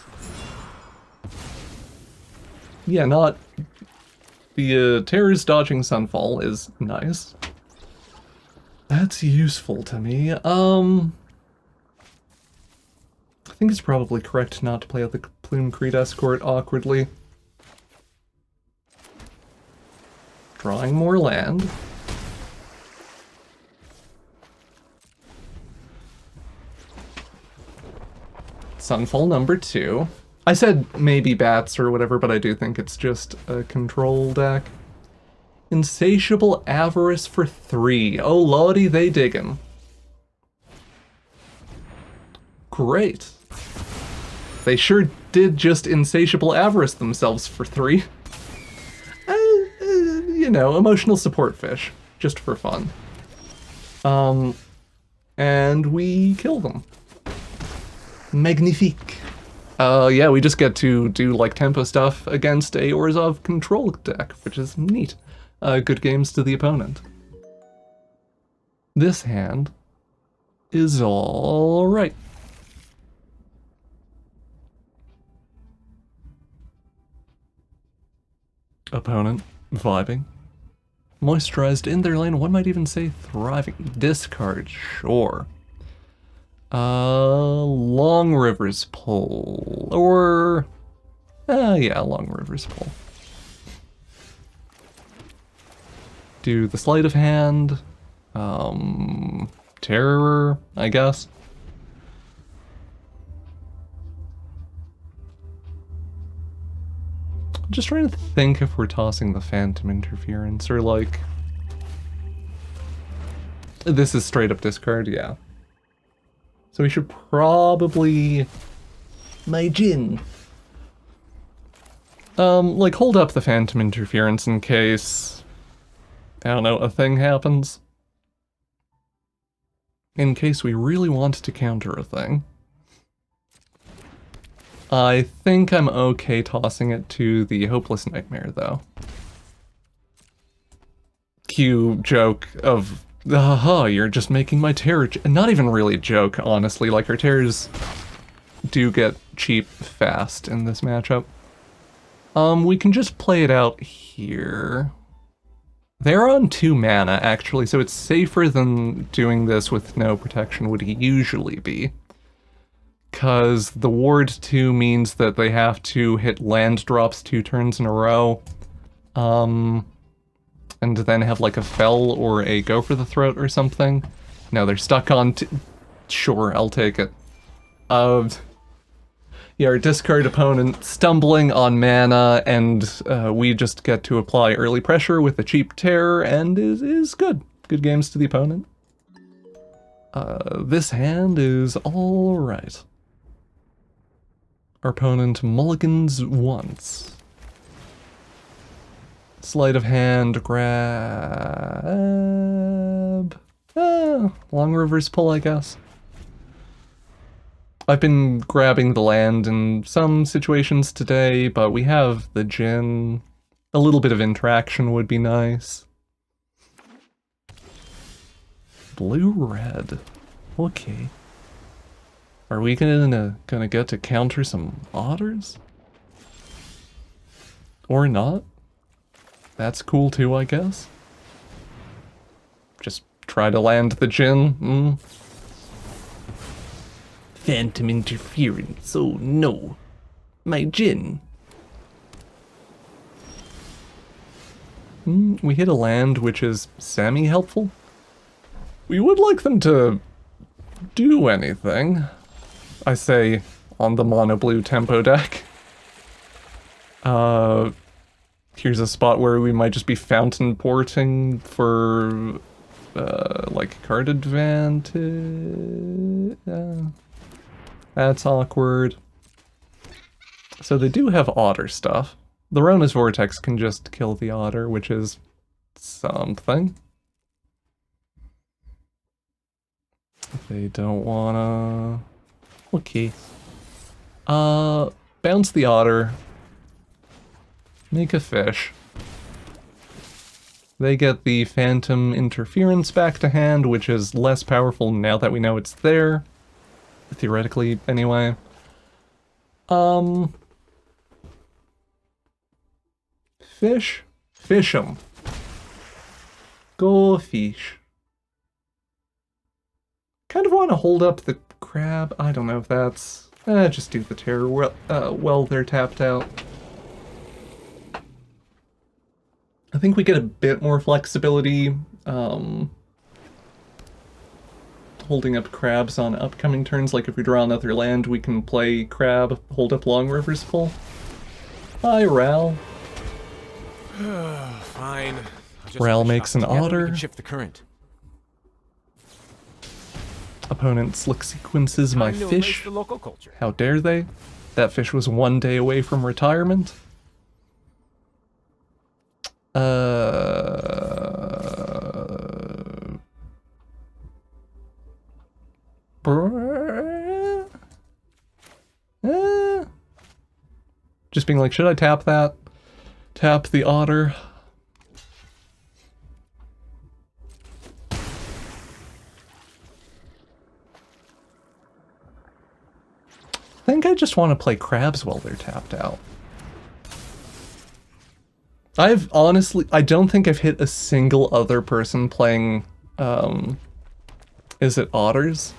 Yeah, not... The terror's dodging Sunfall is nice. That's useful to me. I think it's probably correct not to play out the Plume-Creed Escort awkwardly. Drawing more land. Sunfall number 2. I said maybe bats or whatever, but I do think it's just a control deck. Insatiable Avarice for 3. Oh lordy, they diggin'. Great. They sure did just Insatiable Avarice themselves for 3. You know, emotional support fish, just for fun. And we kill them. Magnifique. Yeah, we just get to do, like, tempo stuff against a Orzhov control deck, which is neat. Good games to the opponent. This hand is all right. Opponent vibing. Moisturized in their lane, one might even say thriving. Discard, sure. Long Rivers Pull, or... yeah, Long Rivers Pull. Do the Sleight of Hand, Terror, I guess. I'm just trying to think if we're tossing the Phantom Interference, or like... This is straight up discard, yeah. So we should probably... My Jin. Like, hold up the Phantom Interference in case... I don't know, a thing happens. In case we really want to counter a thing. I think I'm okay tossing it to the Hopeless Nightmare, though. Cue joke of, haha, you're just making my terror... Not even really a joke, honestly. Like, our terrors do get cheap fast in this matchup. We can just play it out here. They're on 2 mana, actually, so it's safer than doing this with no protection would usually be. Because the Ward 2 means that they have to hit land drops 2 turns in a row. And then have like a Fell or a Go for the Throat or something. No, they're stuck on... Sure, I'll take it. Yeah, our discard opponent stumbling on mana, and we just get to apply early pressure with a cheap terror, and is good. Good games to the opponent. This hand is alright. Our opponent mulligans once. Sleight of hand, grab... long reverse pull, I guess. I've been grabbing the land in some situations today, but we have the Jin. A little bit of interaction would be nice. Blue-red. Okay. Are we gonna get to counter some otters? Or not? That's cool too, I guess. Just try to land the Jin. Phantom interference, oh no. My Jin. We hit a land which is semi-helpful. We would like them to do anything. I say on the mono blue tempo deck. Here's a spot where we might just be fountain porting for like card advantage. That's awkward. So they do have otter stuff. The Rona's Vortex can just kill the otter, which is something. They don't wanna... Okay. Bounce the otter. Make a fish. They get the Phantom Interference back to hand, which is less powerful now that we know it's there. Theoretically, anyway. Fish? Fish 'em. Go fish. Kind of want to hold up the crab. I don't know if that's... just do the terror while they're tapped out. I think we get a bit more flexibility holding up crabs on upcoming turns. Like if we draw another land, we can play crab, hold up Long River's Pull. Hi, Ral. Fine. Ral makes an otter. Shift the current. Opponent slick sequences my fish. The local culture. How dare they? That fish was 1 day away from retirement. Just being like, should I tap that? Tap the otter. I think I just want to play crabs while they're tapped out. I've honestly, I don't think I've hit a single other person playing, is it otters?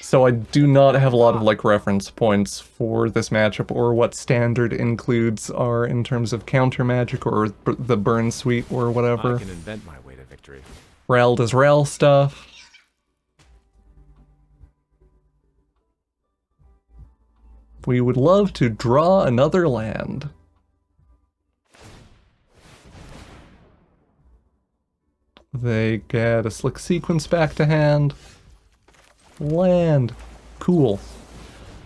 So I do not have a lot of like reference points for this matchup or what standard includes are in terms of counter magic or the burn suite or whatever. I can invent my way to victory. Ral does Ral stuff. We would love to draw another land. They get a slick sequence back to hand. Land. Cool.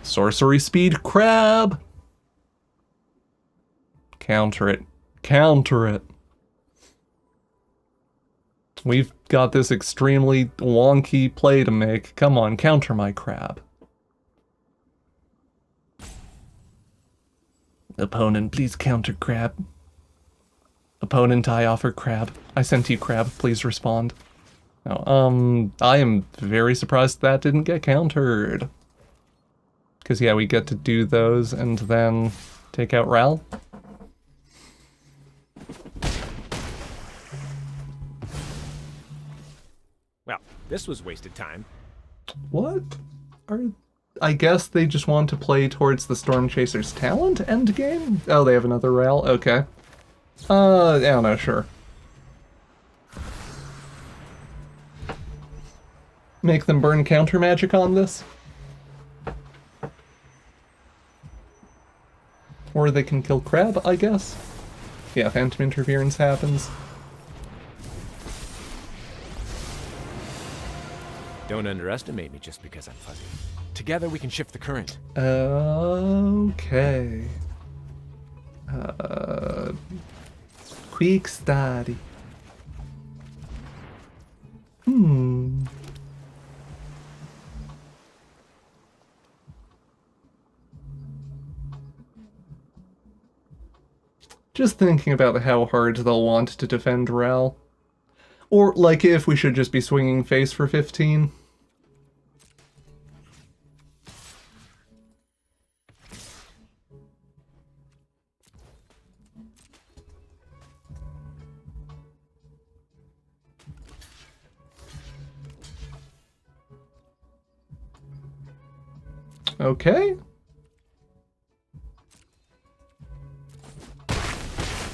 Sorcery speed crab. Counter it. Counter it. We've got this extremely wonky play to make. Come on, counter my crab. Opponent, please counter crab. Opponent, I offer crab. I sent you crab, please respond. Oh, I am very surprised that didn't get countered. Because, yeah, we get to do those and then take out Ral. Well, this was wasted time. What? I guess they just want to play towards the Storm Chaser's talent endgame? Oh, they have another Ral? Okay. Yeah, no, sure. Make them burn counter magic on this? Or they can kill crab, I guess? Yeah, Phantom Interference happens. Don't underestimate me just because I'm fuzzy. Together we can shift the current. Okay. Quick study. Just thinking about how hard they'll want to defend Ral. Or, like, if we should just be swinging face for 15. Okay.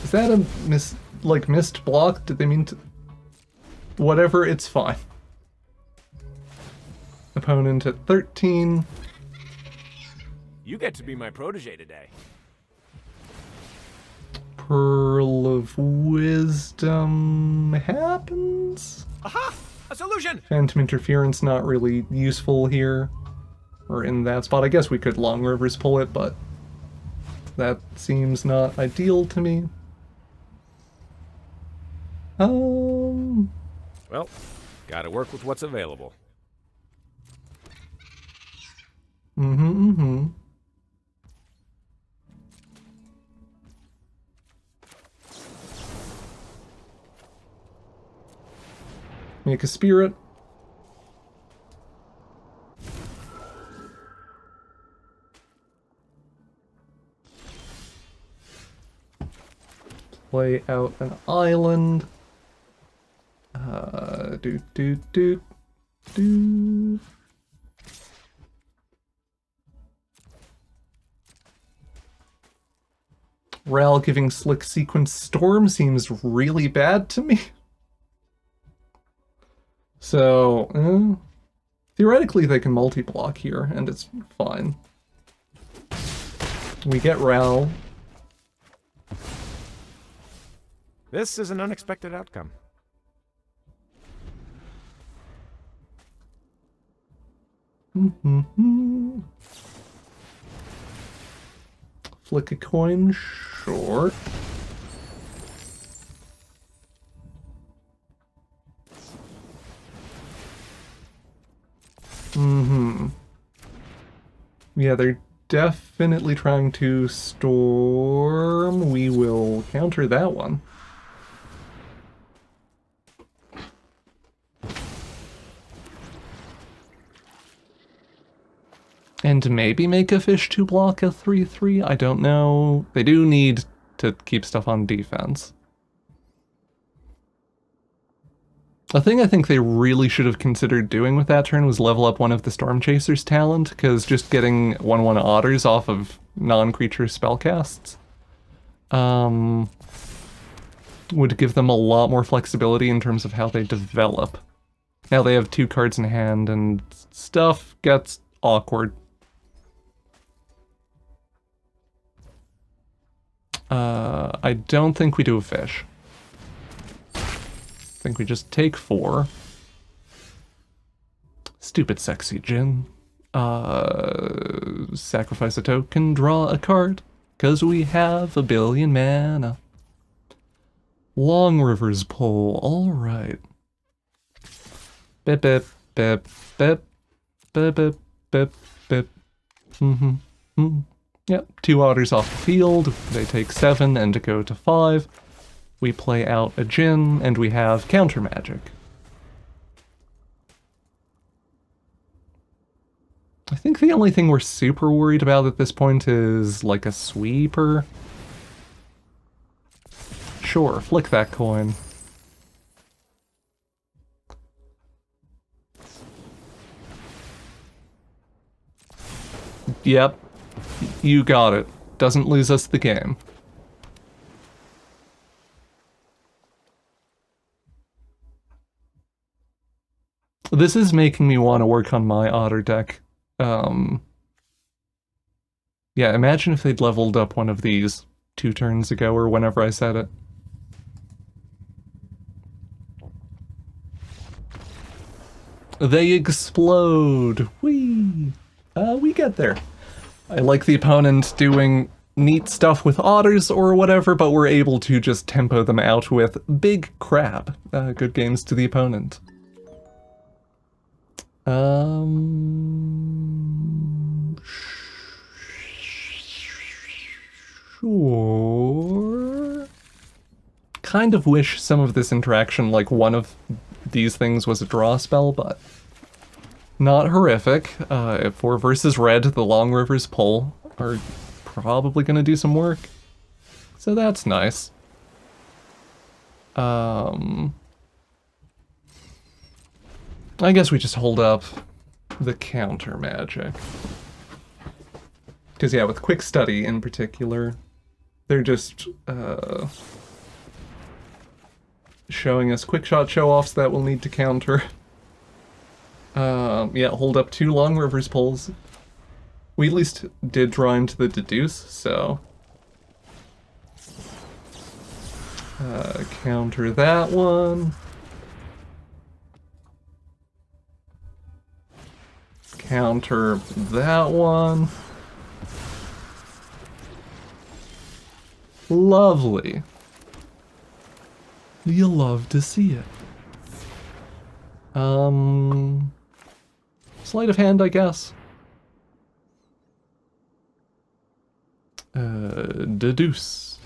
Is that a missed block? Did they mean to... Whatever, it's fine. Opponent at 13. You get to be my protege today. Pearl of Wisdom happens? Aha! A solution! Phantom Interference not really useful here. Or in that spot. I guess we could Long Rivers pull it, but that seems not ideal to me. Well, gotta work with what's available. Make a spirit. Play out an island. Do. Ral giving Slick Sequence Storm seems really bad to me. So, theoretically they can multi-block here, and it's fine. We get Ral. This is an unexpected outcome. Flick a coin, sure. Yeah, they're definitely trying to storm. We will counter that one. And maybe make a fish to block a 3/3, I don't know. They do need to keep stuff on defense. A thing I think they really should have considered doing with that turn was level up one of the Storm Chaser's talent, because just getting 1/1 otters off of non-creature spellcasts would give them a lot more flexibility in terms of how they develop. Now they have 2 cards in hand and stuff gets awkward. I don't think we do a fish. I think we just take 4. Stupid sexy Jin. Sacrifice a token, draw a card, 'cause we have a billion mana. Long Rivers pull, alright. Bip bip bip bip bip bip bip bip. Yep, 2 otters off the field, they take 7 and go to 5. We play out a Jin, and we have counter magic. I think the only thing we're super worried about at this point is, like, a sweeper. Sure, flick that coin. Yep. You got it. Doesn't lose us the game. This is making me want to work on my otter deck. Yeah, imagine if they'd leveled up one of these 2 turns ago or whenever I said it. They explode! Whee! We get there. I like the opponent doing neat stuff with otters or whatever, but we're able to just tempo them out with big crab. Good games to the opponent. Sure. kind of wish some of this interaction, like one of these things was a draw spell, but not horrific. 4 versus red, the Long Rivers pull are probably going to do some work. So that's nice. I guess we just hold up the counter magic. Because yeah, with Quick Study in particular, they're just showing us quick shot show-offs that we'll need to counter. Yeah, hold up 2 Long Rivers pulls. We at least did draw into the deduce, so... counter that one. Counter that one. Lovely. You love to see it. Sleight of hand, I guess. Deduce.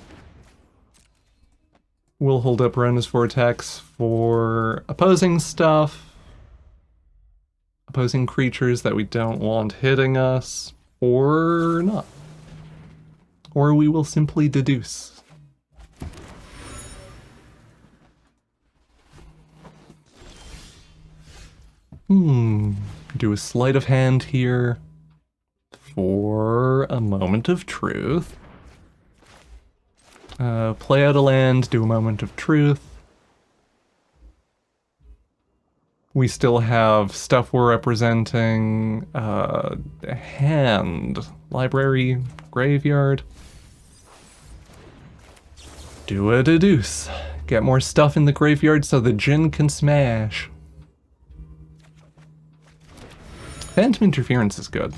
We'll hold up Rona's Vortex for opposing stuff. Opposing creatures that we don't want hitting us, or not. Or we will simply deduce. Do a sleight of hand here for a moment of truth. Play out a land, do a moment of truth. We still have stuff we're representing, hand, library, graveyard. Do a deduce. Get more stuff in the graveyard so the Djinn can smash. Phantom Interference is good.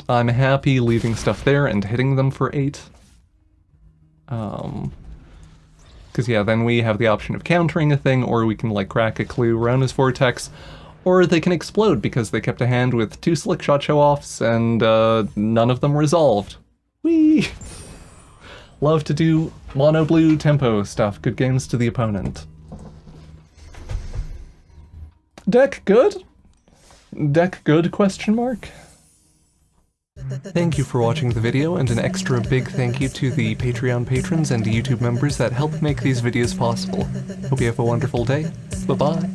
I'm happy leaving stuff there and hitting them for 8. Because yeah, then we have the option of countering a thing, or we can like crack a clue, Rona's Vortex, or they can explode because they kept a hand with 2 slick shot show-offs and none of them resolved. Whee! Love to do mono blue tempo stuff. Good games to the opponent. Deck good? Deck good, question mark? Thank you for watching the video, and an extra big thank you to the Patreon patrons and YouTube members that help make these videos possible. Hope you have a wonderful day. Bye-bye.